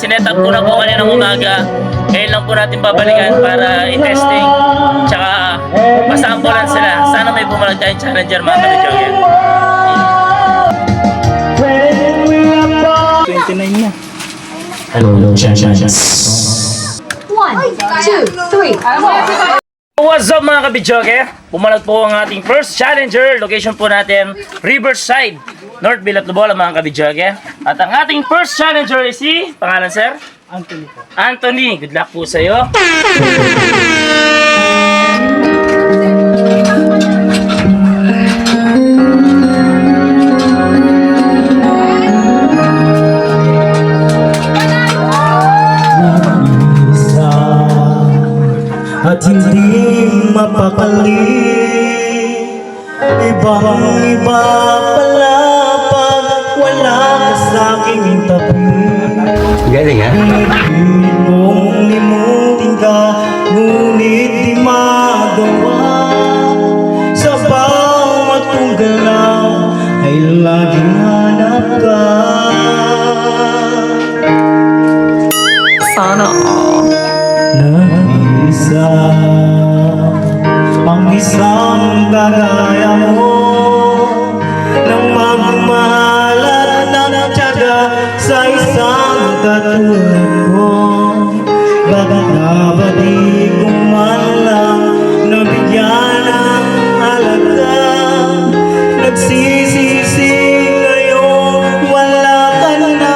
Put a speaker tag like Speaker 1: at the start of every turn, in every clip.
Speaker 1: sinet up ko na po kanina ng umaga. Ngayon lang po natin babalikan para i-testing. Tsaka pasampulan sila. Sana may bumalag tayong challenger mga kabidyoke.
Speaker 2: 29 na.
Speaker 3: Hello, champions.
Speaker 4: 1, 2, 3.
Speaker 1: What's up mga kabidyoke? Pumalag po ang ating first challenger. Location po natin, Riverside, North Bilat Lobola mga kabidyoke. At ang ating first challenger is si, pangalan sir?
Speaker 2: Anthony po.
Speaker 1: Anthony, good luck po sa'yo.
Speaker 2: At hindi mapakali, ibang-iba pala pag wala ka sa'king tabi.
Speaker 3: Galing ha?
Speaker 2: Pinipilit kong limutin ka, ngunit di magawa. Sa bawat kong galaw ay laging hanap ka.
Speaker 4: Sana all.
Speaker 2: Nag-iisa ang isang kagaya mo, nang magmahal at nagtiyaga sa isang katulad ko. Bakit nga ba di ko man lang nabigyan ng halaga? Nagsisisi ngayon wala ka na.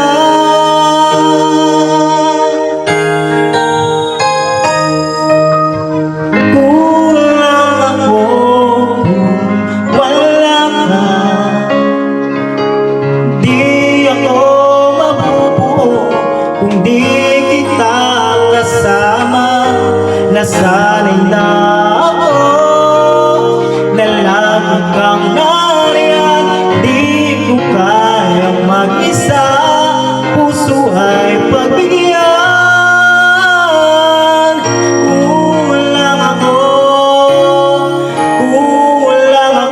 Speaker 2: Nasanay na ako na lagi kang nariyan. Di ko kayang mag-isa, puso ay pagbigyan. Kulang ako kung wala ka.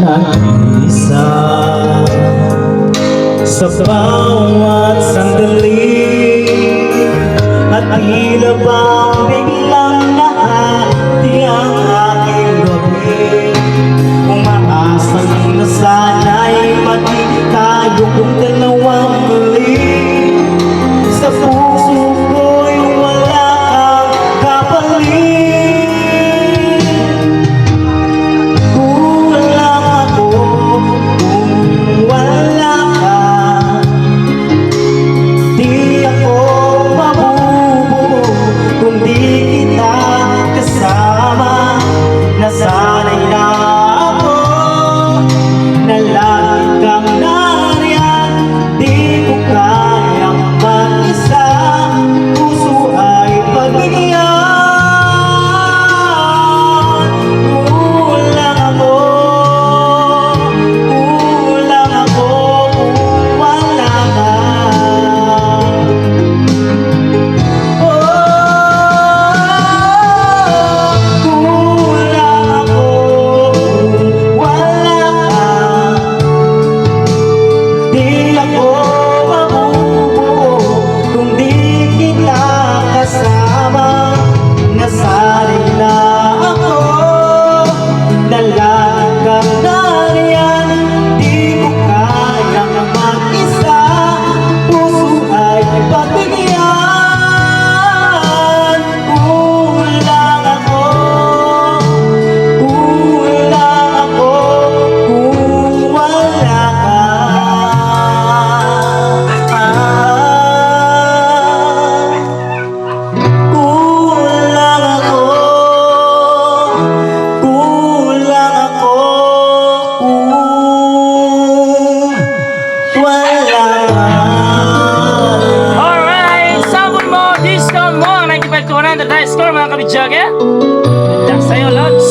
Speaker 2: Nag-iisa sa bawat sandali, at tila bang biglang nahati ang aking gabi. Umaasang na sana'y maging tayo kung dalawang muli. Sa puso ko'y wala kang kapalit. Kulang ako kung wala ka. Di ako mabubuo kung di kita kasama. Nasanay na ako na lagi kang nariyan. Di ko kayang mag-isa, puso ay pagbigyan. Kulang ako kung wala ka. Kulang ako kung wala ka. Di ako mabubuo kung di kita kasama. Nasanay na ako na lagi kang nariyan. Di ko kayang mag-isa, puso ay pagbigyan. Kulang ako kung wala ka. Kulang ako kung wala ka.
Speaker 1: Alright, sabon mo, discount mo, 95 to 100 high score mga kabidyoke. Good luck sa'yo, Lods.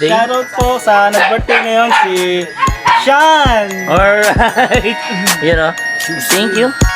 Speaker 1: birthday.
Speaker 2: Shoutout po sa nag-birthday ngayon si Sean.
Speaker 1: Alright. You know, thank you.